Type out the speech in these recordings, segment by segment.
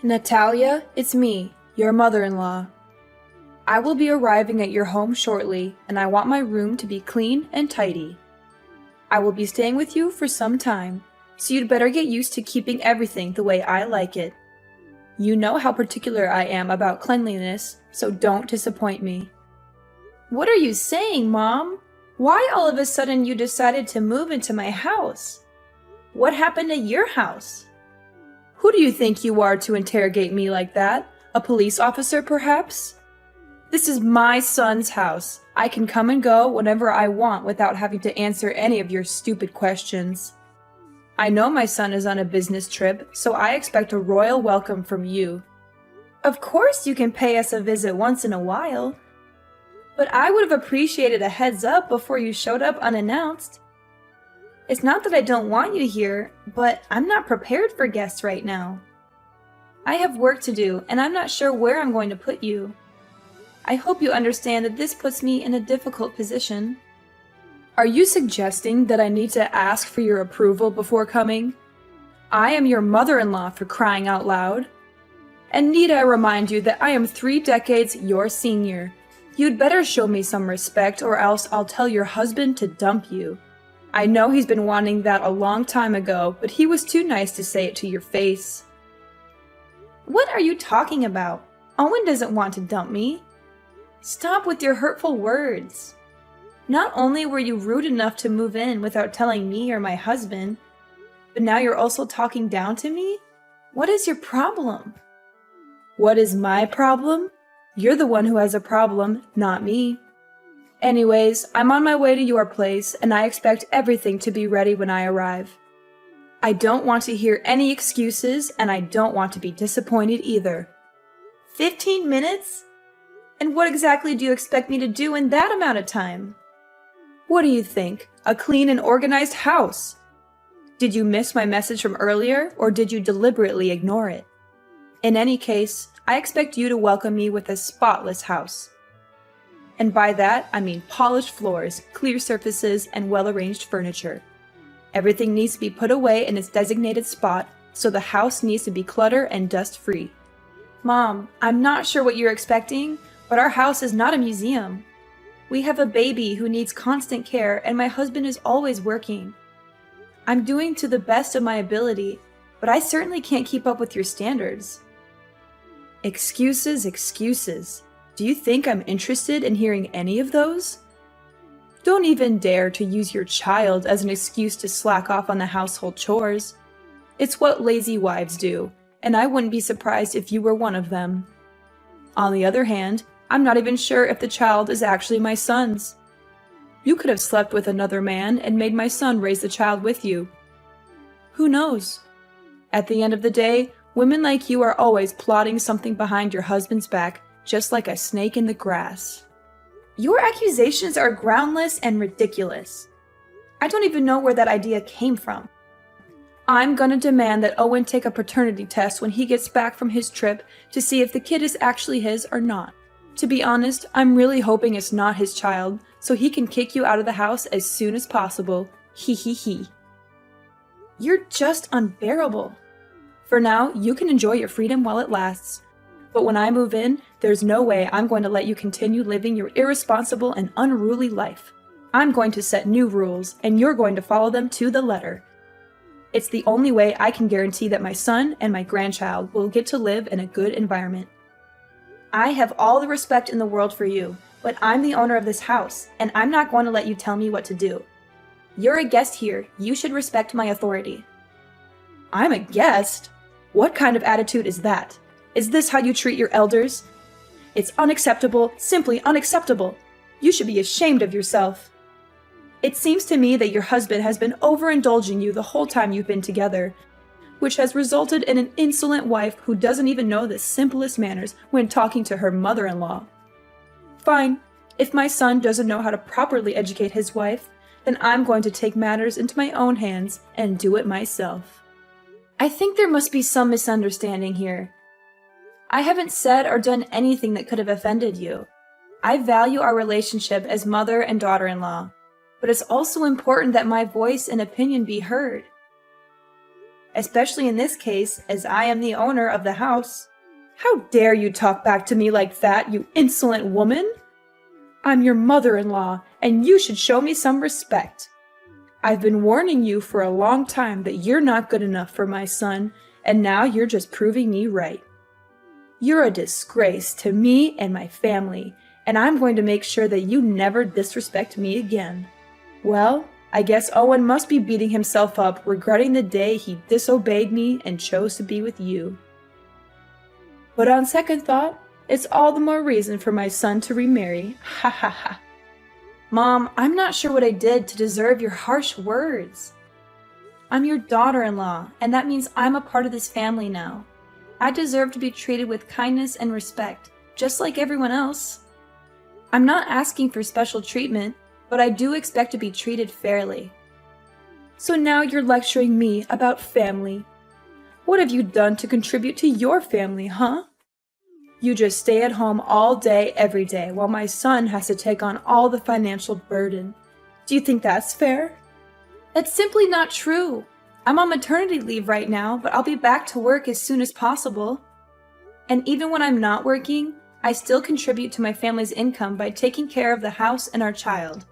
Natalia, it's me, your mother-in-law. I will be arriving at your home shortly, and I want my room to be clean and tidy. I will be staying with you for some time, so you'd better get used to keeping everything the way I like it. You know how particular I am about cleanliness, so don't disappoint me. What are you saying, Mom? Why all of a sudden you decided to move into my house? What happened at your house? Who do you think you are to interrogate me like that? A police officer, perhaps? This is my son's house. I can come and go whenever I want without having to answer any of your stupid questions. I know my son is on a business trip, so I expect a royal welcome from you. Of course you can pay us a visit once in a while. But I would have appreciated a heads up before you showed up unannounced. It's not that I don't want you here, but I'm not prepared for guests right now. I have work to do, and I'm not sure where I'm going to put you. I hope you understand that this puts me in a difficult position. Are you suggesting that I need to ask for your approval before coming? I am your mother-in-law, for crying out loud. And need I remind you that I am 3 decades your senior. You'd better show me some respect, or else I'll tell your husband to dump you. I know he's been wanting that a long time ago, but he was too nice to say it to your face. What are you talking about? Owen doesn't want to dump me. Stop with your hurtful words. Not only were you rude enough to move in without telling me or my husband, but now you're also talking down to me? What is your problem? What is my problem? You're the one who has a problem, not me. Anyways, I'm on my way to your place, and I expect everything to be ready when I arrive. I don't want to hear any excuses, and I don't want to be disappointed either. 15 minutes? And what exactly do you expect me to do in that amount of time? What do you think? A clean and organized house? Did you miss my message from earlier, or did you deliberately ignore it? In any case, I expect you to welcome me with a spotless house. And by that, I mean polished floors, clear surfaces, and well-arranged furniture. Everything needs to be put away in its designated spot, so the house needs to be clutter and dust-free. Mom, I'm not sure what you're expecting, but our house is not a museum. We have a baby who needs constant care, and my husband is always working. I'm doing to the best of my ability, but I certainly can't keep up with your standards. Excuses, excuses. Do you think I'm interested in hearing any of those? Don't even dare to use your child as an excuse to slack off on the household chores. It's what lazy wives do, and I wouldn't be surprised if you were one of them. On the other hand, I'm not even sure if the child is actually my son's. You could have slept with another man and made my son raise the child with you. Who knows? At the end of the day, women like you are always plotting something behind your husband's back, just like a snake in the grass. Your accusations are groundless and ridiculous. I don't even know where that idea came from. I'm gonna demand that Owen take a paternity test when he gets back from his trip to see if the kid is actually his or not. To be honest, I'm really hoping it's not his child, so he can kick you out of the house as soon as possible. Hee hee hee. You're just unbearable. For now, you can enjoy your freedom while it lasts. But when I move in, there's no way I'm going to let you continue living your irresponsible and unruly life. I'm going to set new rules, and you're going to follow them to the letter. It's the only way I can guarantee that my son and my grandchild will get to live in a good environment. I have all the respect in the world for you, but I'm the owner of this house, and I'm not going to let you tell me what to do. You're a guest here. You should respect my authority. I'm a guest? What kind of attitude is that? Is this how you treat your elders? It's unacceptable, simply unacceptable. You should be ashamed of yourself. It seems to me that your husband has been overindulging you the whole time you've been together, which has resulted in an insolent wife who doesn't even know the simplest manners when talking to her mother-in-law. Fine, if my son doesn't know how to properly educate his wife, then I'm going to take matters into my own hands and do it myself. I think there must be some misunderstanding here. I haven't said or done anything that could have offended you. I value our relationship as mother and daughter-in-law, but it's also important that my voice and opinion be heard. especially in this case, as I am the owner of the house. How dare you talk back to me like that, you insolent woman? I'm your mother-in-law, and you should show me some respect. I've been warning you for a long time that you're not good enough for my son, and now you're just proving me right. You're a disgrace to me and my family, and I'm going to make sure that you never disrespect me again. Well, I guess Owen must be beating himself up, regretting the day he disobeyed me and chose to be with you. But on second thought, it's all the more reason for my son to remarry. Ha ha ha. Mom, I'm not sure what I did to deserve your harsh words. I'm your daughter-in-law, and that means I'm a part of this family now. I deserve to be treated with kindness and respect, just like everyone else. I'm not asking for special treatment, but I do expect to be treated fairly. So now you're lecturing me about family. What have you done to contribute to your family, huh? You just stay at home all day, every day, while my son has to take on all the financial burden. Do you think that's fair? That's simply not true. I'm on maternity leave right now, but I'll be back to work as soon as possible. And even when I'm not working, I still contribute to my family's income by taking care of the house and our child.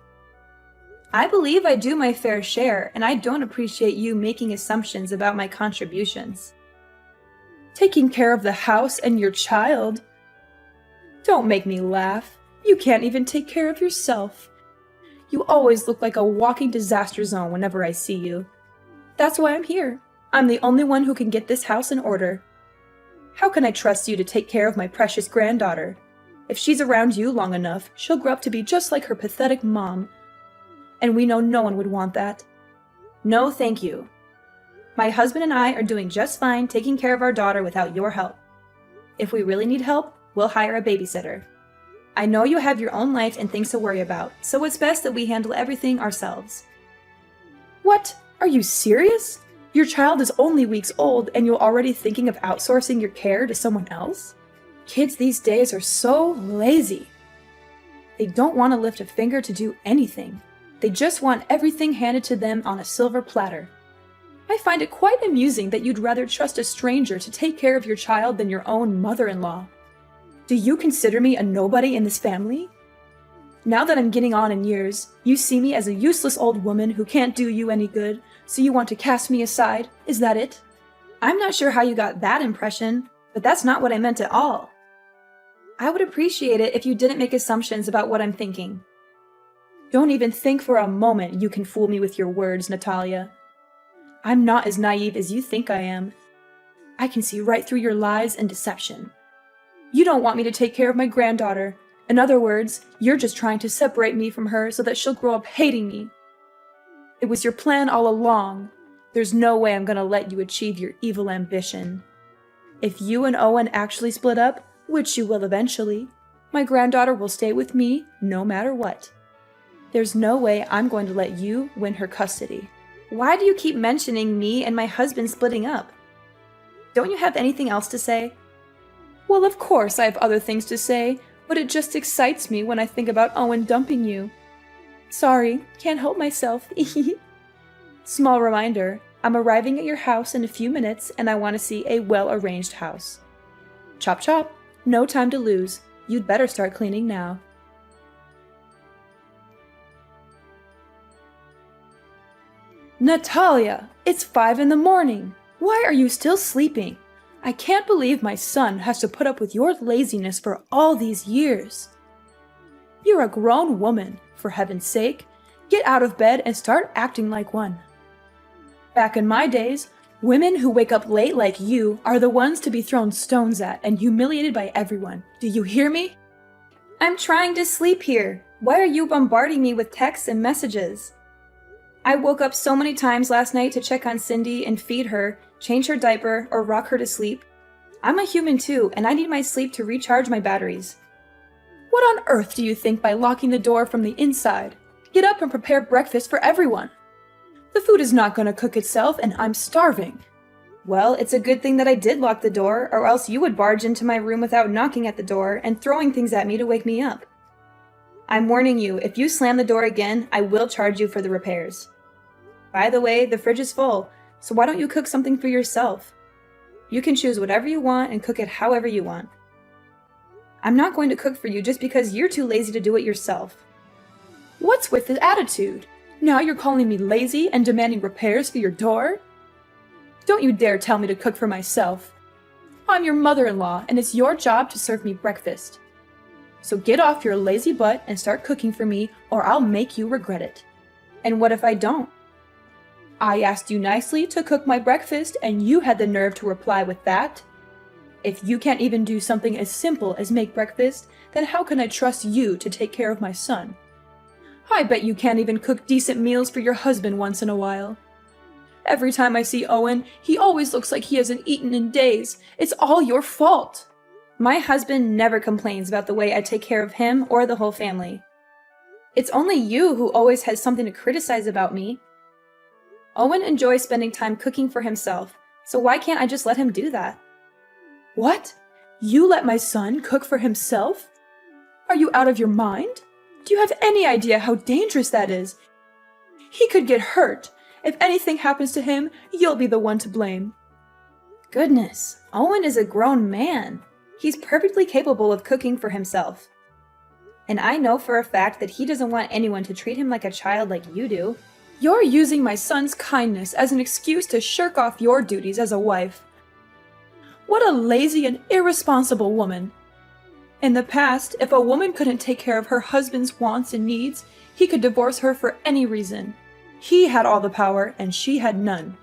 I believe I do my fair share, and I don't appreciate you making assumptions about my contributions. Taking care of the house and your child? Don't make me laugh. You can't even take care of yourself. You always look like a walking disaster zone whenever I see you. That's why I'm here. I'm the only one who can get this house in order. How can I trust you to take care of my precious granddaughter? If she's around you long enough, she'll grow up to be just like her pathetic mom. And we know no one would want that. No, thank you. My husband and I are doing just fine taking care of our daughter without your help. If we really need help, we'll hire a babysitter. I know you have your own life and things to worry about, so it's best that we handle everything ourselves. What? Are you serious? Your child is only weeks old and you're already thinking of outsourcing your care to someone else? Kids these days are so lazy. They don't want to lift a finger to do anything. They just want everything handed to them on a silver platter. I find it quite amusing that you'd rather trust a stranger to take care of your child than your own mother-in-law. Do you consider me a nobody in this family? Now that I'm getting on in years, you see me as a useless old woman who can't do you any good, so you want to cast me aside? Is that it? I'm not sure how you got that impression, but that's not what I meant at all. I would appreciate it if you didn't make assumptions about what I'm thinking. Don't even think for a moment you can fool me with your words, Natalia. I'm not as naive as you think I am. I can see right through your lies and deception. You don't want me to take care of my granddaughter. In other words, you're just trying to separate me from her so that she'll grow up hating me. It was your plan all along. There's no way I'm gonna let you achieve your evil ambition. If you and Owen actually split up, which you will eventually, my granddaughter will stay with me no matter what. There's no way I'm going to let you win her custody. Why do you keep mentioning me and my husband splitting up? Don't you have anything else to say? Well, of course I have other things to say, but it just excites me when I think about Owen dumping you. Sorry, can't help myself. Small reminder, I'm arriving at your house in a few minutes and I want to see a well-arranged house. Chop chop, no time to lose. You'd better start cleaning now. Natalia, it's 5 in the morning. Why are you still sleeping? I can't believe my son has to put up with your laziness for all these years. You're a grown woman, for heaven's sake. Get out of bed and start acting like one. Back in my days, women who wake up late like you are the ones to be thrown stones at and humiliated by everyone. Do you hear me? I'm trying to sleep here. Why are you bombarding me with texts and messages? I woke up so many times last night to check on Cindy and feed her, change her diaper, or rock her to sleep. I'm a human too, and I need my sleep to recharge my batteries. What on earth do you think by locking the door from the inside? Get up and prepare breakfast for everyone. The food is not going to cook itself, and I'm starving. Well, it's a good thing that I did lock the door, or else you would barge into my room without knocking at the door and throwing things at me to wake me up. I'm warning you, if you slam the door again, I will charge you for the repairs. By the way, the fridge is full. So why don't you cook something for yourself? You can choose whatever you want and cook it however you want. I'm not going to cook for you just because you're too lazy to do it yourself. What's with the attitude? Now you're calling me lazy and demanding repairs for your door? Don't you dare tell me to cook for myself. I'm your mother-in-law, and it's your job to serve me breakfast. So get off your lazy butt and start cooking for me, or I'll make you regret it. And what if I don't? I asked you nicely to cook my breakfast, and you had the nerve to reply with that? If you can't even do something as simple as make breakfast, then how can I trust you to take care of my son? I bet you can't even cook decent meals for your husband once in a while. Every time I see Owen, he always looks like he hasn't eaten in days. It's all your fault. My husband never complains about the way I take care of him or the whole family. It's only you who always has something to criticize about me. Owen enjoys spending time cooking for himself, so why can't I just let him do that? What? You let my son cook for himself? Are you out of your mind? Do you have any idea how dangerous that is? He could get hurt. If anything happens to him, you'll be the one to blame. Goodness, Owen is a grown man. He's perfectly capable of cooking for himself. And I know for a fact that he doesn't want anyone to treat him like a child like you do. You're using my son's kindness as an excuse to shirk off your duties as a wife. What a lazy and irresponsible woman. In the past, if a woman couldn't take care of her husband's wants and needs, he could divorce her for any reason. He had all the power, and she had none.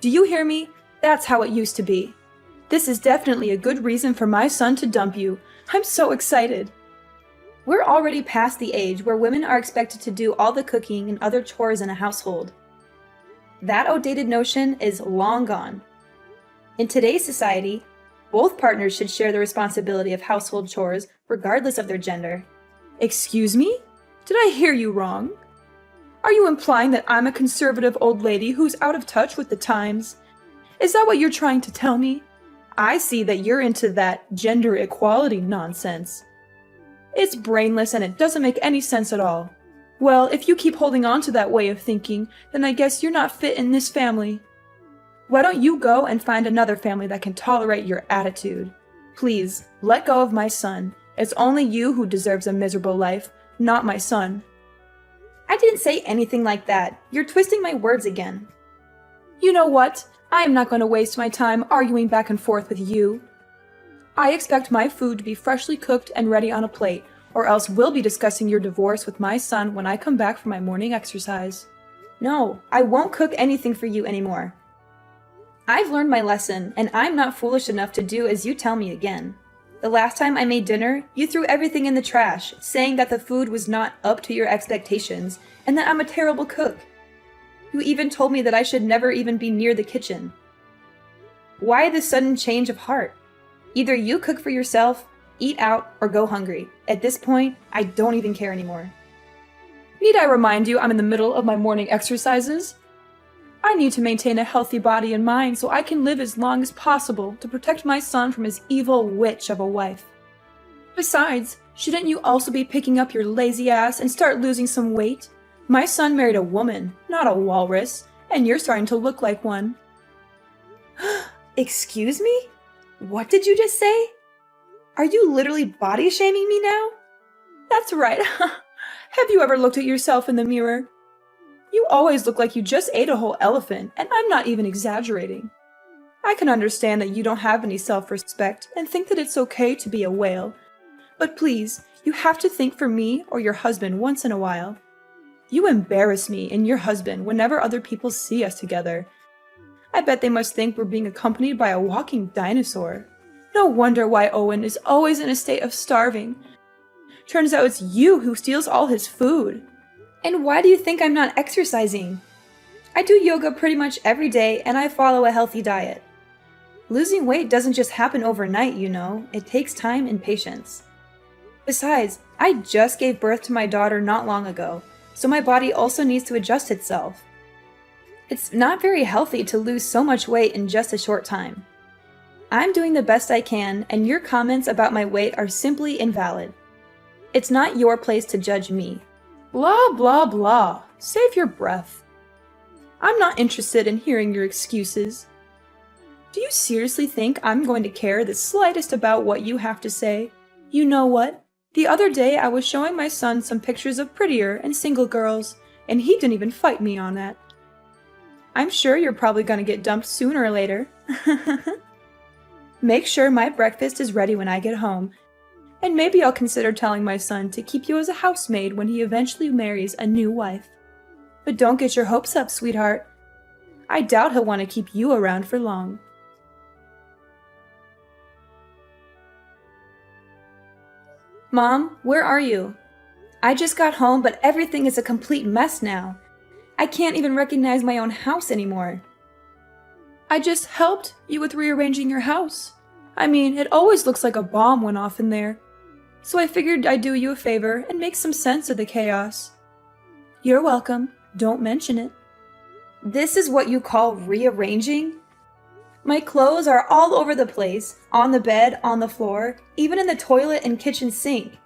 Do you hear me? That's how it used to be. This is definitely a good reason for my son to dump you. I'm so excited. We're already past the age where women are expected to do all the cooking and other chores in a household. That outdated notion is long gone. In today's society, both partners should share the responsibility of household chores regardless of their gender. Excuse me? Did I hear you wrong? Are you implying that I'm a conservative old lady who's out of touch with the times? Is that what you're trying to tell me? I see that you're into that gender equality nonsense. It's brainless and it doesn't make any sense at all. Well, if you keep holding on to that way of thinking, then I guess you're not fit in this family. Why don't you go and find another family that can tolerate your attitude? Please, let go of my son. It's only you who deserves a miserable life, not my son. I didn't say anything like that. You're twisting my words again. You know what? I am not going to waste my time arguing back and forth with you. I expect my food to be freshly cooked and ready on a plate, or else we'll be discussing your divorce with my son when I come back from my morning exercise. No, I won't cook anything for you anymore. I've learned my lesson, and I'm not foolish enough to do as you tell me again. The last time I made dinner, you threw everything in the trash, saying that the food was not up to your expectations, and that I'm a terrible cook. You even told me that I should never even be near the kitchen. Why this sudden change of heart? Either you cook for yourself, eat out, or go hungry. At this point, I don't even care anymore. Need I remind you I'm in the middle of my morning exercises? I need to maintain a healthy body and mind so I can live as long as possible to protect my son from his evil witch of a wife. Besides, shouldn't you also be picking up your lazy ass and start losing some weight? My son married a woman, not a walrus, and you're starting to look like one. Excuse me? What did you just say? Are you literally body shaming me now? That's right. Have you ever looked at yourself in the mirror? You always look like you just ate a whole elephant, and I'm not even exaggerating. I can understand that you don't have any self-respect and think that it's okay to be a whale. But please, you have to think for me or your husband once in a while. You embarrass me and your husband whenever other people see us together. I bet they must think we're being accompanied by a walking dinosaur. No wonder why Owen is always in a state of starving. Turns out it's you who steals all his food. And why do you think I'm not exercising? I do yoga pretty much every day and I follow a healthy diet. Losing weight doesn't just happen overnight, you know. It takes time and patience. Besides, I just gave birth to my daughter not long ago, so my body also needs to adjust itself. It's not very healthy to lose so much weight in just a short time. I'm doing the best I can, and your comments about my weight are simply invalid. It's not your place to judge me. Blah, blah, blah. Save your breath. I'm not interested in hearing your excuses. Do you seriously think I'm going to care the slightest about what you have to say? You know what? The other day I was showing my son some pictures of prettier and single girls, and he didn't even fight me on that. I'm sure you're probably going to get dumped sooner or later. Make sure my breakfast is ready when I get home, and maybe I'll consider telling my son to keep you as a housemaid when he eventually marries a new wife. But don't get your hopes up, sweetheart. I doubt he'll want to keep you around for long. Mom, where are you? I just got home, but everything is a complete mess now. I can't even recognize my own house anymore. I just helped you with rearranging your house. I mean, it always looks like a bomb went off in there. So I figured I'd do you a favor and make some sense of the chaos. You're welcome. Don't mention it. This is what you call rearranging? My clothes are all over the place, on the bed, on the floor, even in the toilet and kitchen sink.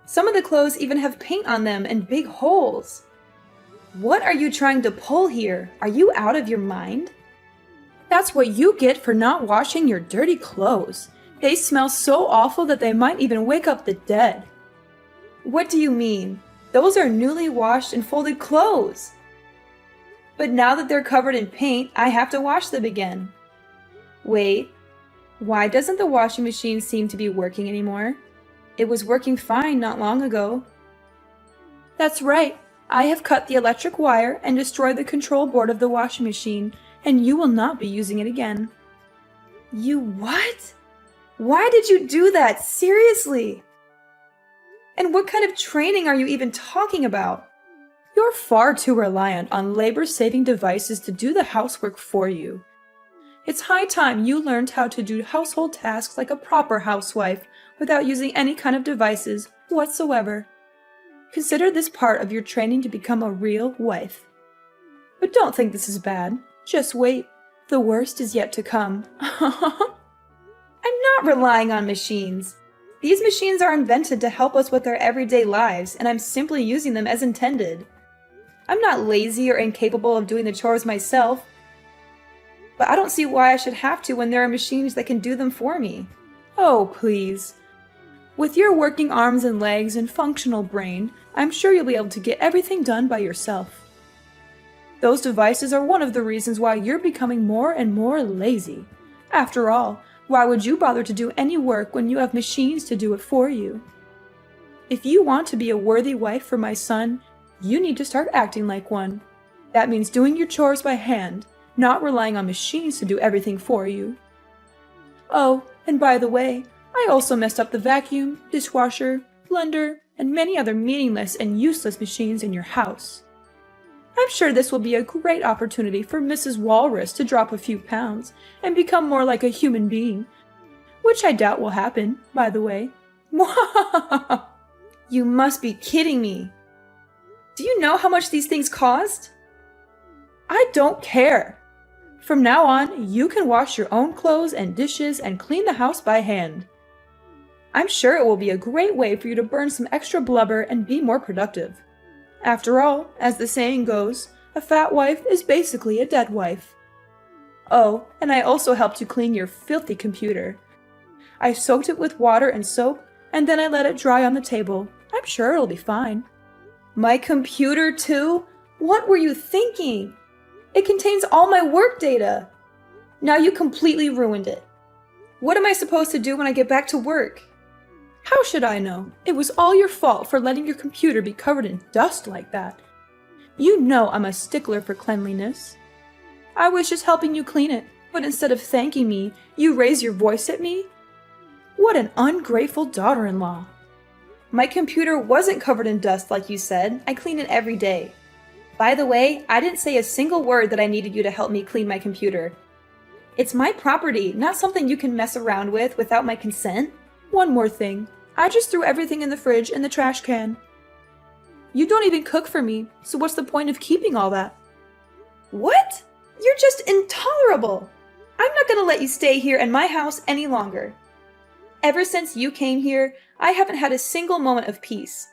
Some of the clothes even have paint on them and big holes. What are you trying to pull here? Are you out of your mind? That's what you get for not washing your dirty clothes. They smell so awful that they might even wake up the dead. What do you mean? Those are newly washed and folded clothes. But now that they're covered in paint, I have to wash them again. Wait, why doesn't the washing machine seem to be working anymore? It was working fine not long ago. That's right. I have cut the electric wire and destroyed the control board of the washing machine, and you will not be using it again. You what? Why did you do that? Seriously? And what kind of training are you even talking about? You're far too reliant on labor-saving devices to do the housework for you. It's high time you learned how to do household tasks like a proper housewife without using any kind of devices whatsoever. Consider this part of your training to become a real wife. But don't think this is bad. Just wait. The worst is yet to come. I'm not relying on machines. These machines are invented to help us with our everyday lives, and I'm simply using them as intended. I'm not lazy or incapable of doing the chores myself, but I don't see why I should have to when there are machines that can do them for me. Oh, please. With your working arms and legs and functional brain, I'm sure you'll be able to get everything done by yourself. Those devices are one of the reasons why you're becoming more and more lazy. After all, why would you bother to do any work when you have machines to do it for you? If you want to be a worthy wife for my son, you need to start acting like one. That means doing your chores by hand, not relying on machines to do everything for you. Oh, and by the way, I also messed up the vacuum, dishwasher, blender, and many other meaningless and useless machines in your house. I'm sure this will be a great opportunity for Mrs. Walrus to drop a few pounds and become more like a human being, which I doubt will happen, by the way. You must be kidding me. Do you know how much these things cost? I don't care. From now on, you can wash your own clothes and dishes and clean the house by hand. I'm sure it will be a great way for you to burn some extra blubber and be more productive. After all, as the saying goes, a fat wife is basically a dead wife. Oh, and I also helped you clean your filthy computer. I soaked it with water and soap, and then I let it dry on the table. I'm sure it'll be fine. My computer too? What were you thinking? It contains all my work data. Now you completely ruined it. What am I supposed to do when I get back to work? How should I know? It was all your fault for letting your computer be covered in dust like that. You know I'm a stickler for cleanliness. I was just helping you clean it, but instead of thanking me, you raise your voice at me? What an ungrateful daughter-in-law. My computer wasn't covered in dust like you said. I clean it every day. By the way, I didn't say a single word that I needed you to help me clean my computer. It's my property, not something you can mess around with without my consent. One more thing. I just threw everything in the fridge and the trash can. You don't even cook for me, so what's the point of keeping all that? What? You're just intolerable! I'm not gonna let you stay here in my house any longer. Ever since you came here, I haven't had a single moment of peace.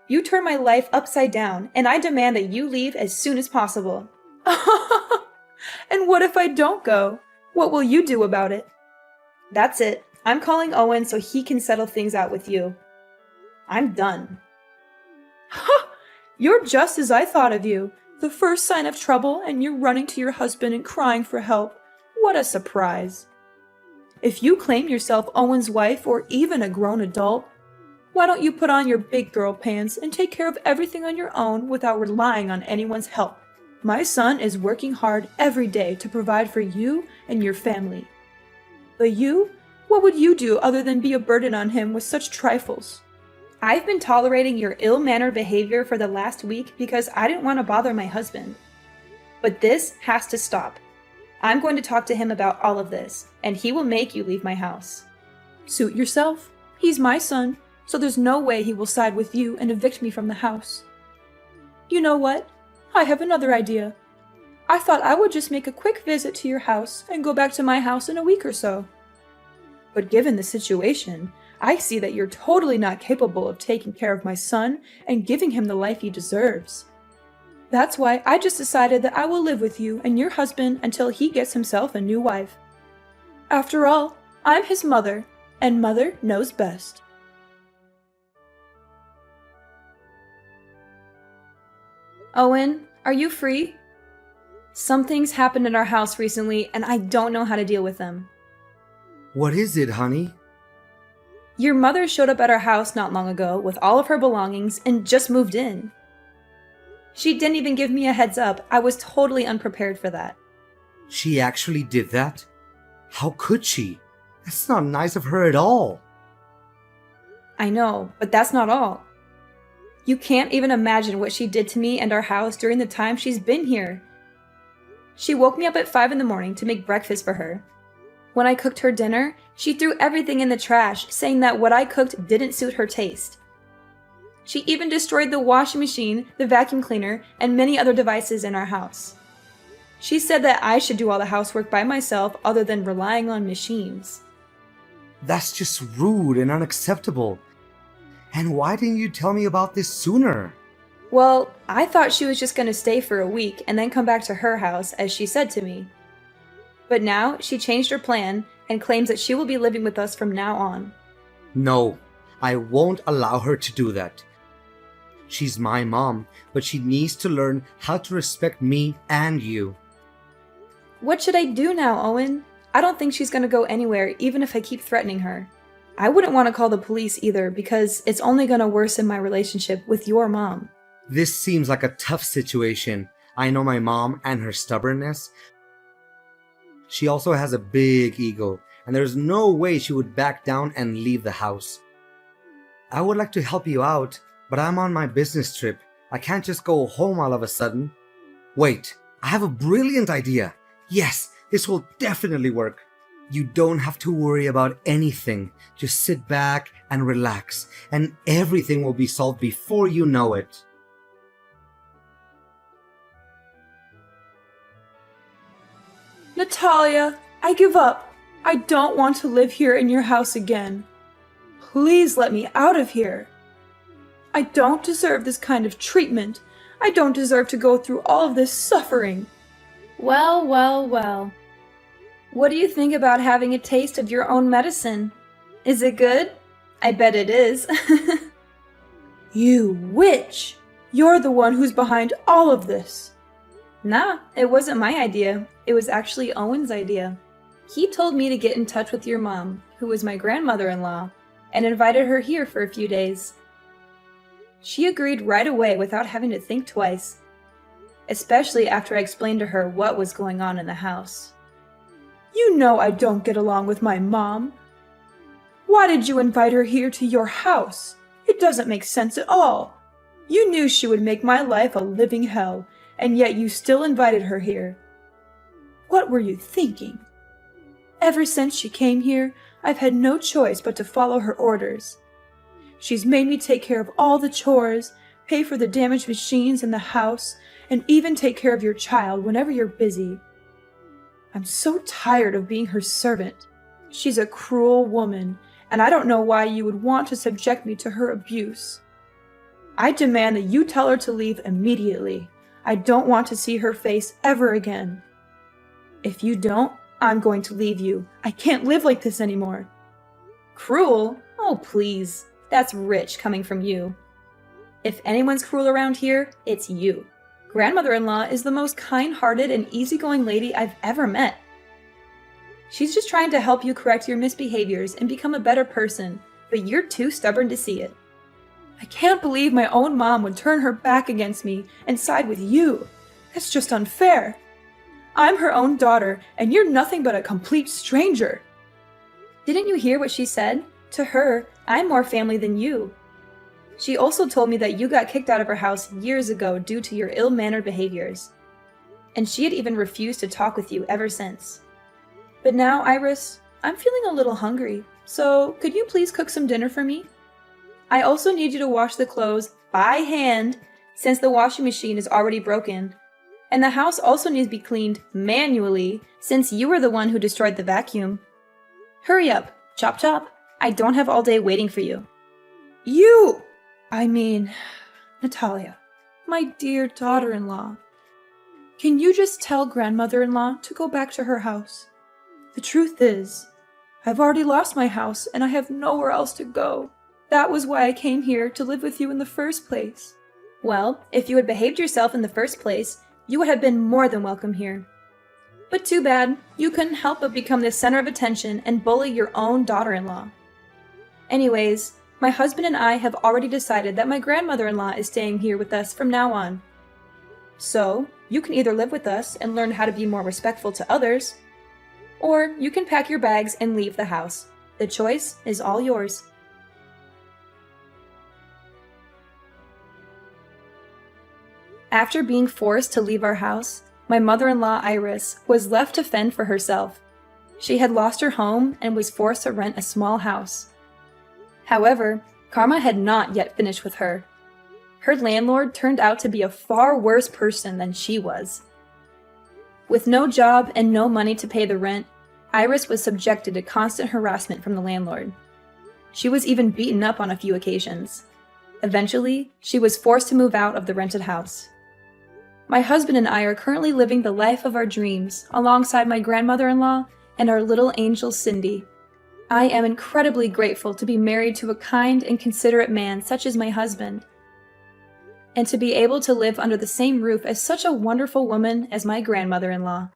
You turned my life upside down, and I demand that you leave as soon as possible. And what if I don't go? What will you do about it? That's it. I'm calling Owen so he can settle things out with you. I'm done. Ha! You're just as I thought of you. The first sign of trouble and you're running to your husband and crying for help. What a surprise. If you claim yourself Owen's wife or even a grown adult, why don't you put on your big girl pants and take care of everything on your own without relying on anyone's help? My son is working hard every day to provide for you and your family. But you? What would you do other than be a burden on him with such trifles? I've been tolerating your ill-mannered behavior for the last week because I didn't want to bother my husband. But this has to stop. I'm going to talk to him about all of this, and he will make you leave my house. Suit yourself. He's my son, so there's no way he will side with you and evict me from the house. You know what? I have another idea. I thought I would just make a quick visit to your house and go back to my house in a week or so. But given the situation, I see that you're totally not capable of taking care of my son and giving him the life he deserves. That's why I just decided that I will live with you and your husband until he gets himself a new wife. After all, I'm his mother, and mother knows best. Owen, are you free? Some things happened in our house recently, and I don't know how to deal with them. What is it, honey? Your mother showed up at our house not long ago with all of her belongings and just moved in. She didn't even give me a heads up. I was totally unprepared for that. She actually did that? How could she? That's not nice of her at all. I know, but that's not all. You can't even imagine what she did to me and our house during the time she's been here. She woke me up at 5 in the morning to make breakfast for her. When I cooked her dinner, she threw everything in the trash, saying that what I cooked didn't suit her taste. She even destroyed the washing machine, the vacuum cleaner, and many other devices in our house. She said that I should do all the housework by myself other than relying on machines. That's just rude and unacceptable. And why didn't you tell me about this sooner? Well, I thought she was just going to stay for a week and then come back to her house, as she said to me. But now she changed her plan and claims that she will be living with us from now on. No, I won't allow her to do that. She's my mom, but she needs to learn how to respect me and you. What should I do now, Owen? I don't think she's going to go anywhere, even if I keep threatening her. I wouldn't want to call the police either, because it's only going to worsen my relationship with your mom. This seems like a tough situation. I know my mom and her stubbornness. She also has a big ego, and there's no way she would back down and leave the house. I would like to help you out, but I'm on my business trip. I can't just go home all of a sudden. Wait, I have a brilliant idea. Yes, this will definitely work. You don't have to worry about anything. Just sit back and relax, and everything will be solved before you know it. Natalia, I give up. I don't want to live here in your house again. Please let me out of here. I don't deserve this kind of treatment. I don't deserve to go through all of this suffering. Well, well, well. What do you think about having a taste of your own medicine? Is it good? I bet it is. You witch! You're the one who's behind all of this. Nah, it wasn't my idea. It was actually Owen's idea. He told me to get in touch with your mom, who was my grandmother-in-law, and invited her here for a few days. She agreed right away without having to think twice, especially after I explained to her what was going on in the house. You know I don't get along with my mom. Why did you invite her here to your house? It doesn't make sense at all. You knew she would make my life a living hell, and yet you still invited her here. What were you thinking? Ever since she came here, I've had no choice but to follow her orders. She's made me take care of all the chores, pay for the damaged machines in the house, and even take care of your child whenever you're busy. I'm so tired of being her servant. She's a cruel woman, and I don't know why you would want to subject me to her abuse. I demand that you tell her to leave immediately. I don't want to see her face ever again. If you don't, I'm going to leave you. I can't live like this anymore. Cruel? Oh, please. That's rich coming from you. If anyone's cruel around here, it's you. Grandmother-in-law is the most kind-hearted and easygoing lady I've ever met. She's just trying to help you correct your misbehaviors and become a better person, but you're too stubborn to see it. I can't believe my own mom would turn her back against me and side with you. That's just unfair. I'm her own daughter, and you're nothing but a complete stranger. Didn't you hear what she said? To her, I'm more family than you. She also told me that you got kicked out of her house years ago due to your ill-mannered behaviors. And she had even refused to talk with you ever since. But now, Iris, I'm feeling a little hungry, so could you please cook some dinner for me? I also need you to wash the clothes by hand since the washing machine is already broken. And the house also needs to be cleaned manually since you were the one who destroyed the vacuum. Hurry up, chop chop. I don't have all day waiting for you. Natalia, my dear daughter-in-law. Can you just tell grandmother-in-law to go back to her house? The truth is, I've already lost my house and I have nowhere else to go. That was why I came here to live with you in the first place. Well, if you had behaved yourself in the first place, you would have been more than welcome here. But too bad, you couldn't help but become the center of attention and bully your own daughter-in-law. Anyways, my husband and I have already decided that my grandmother-in-law is staying here with us from now on. So, you can either live with us and learn how to be more respectful to others, or you can pack your bags and leave the house. The choice is all yours. After being forced to leave our house, my mother-in-law Iris was left to fend for herself. She had lost her home and was forced to rent a small house. However, karma had not yet finished with her. Her landlord turned out to be a far worse person than she was. With no job and no money to pay the rent, Iris was subjected to constant harassment from the landlord. She was even beaten up on a few occasions. Eventually, she was forced to move out of the rented house. My husband and I are currently living the life of our dreams alongside my grandmother-in-law and our little angel Cindy. I am incredibly grateful to be married to a kind and considerate man such as my husband, and to be able to live under the same roof as such a wonderful woman as my grandmother-in-law.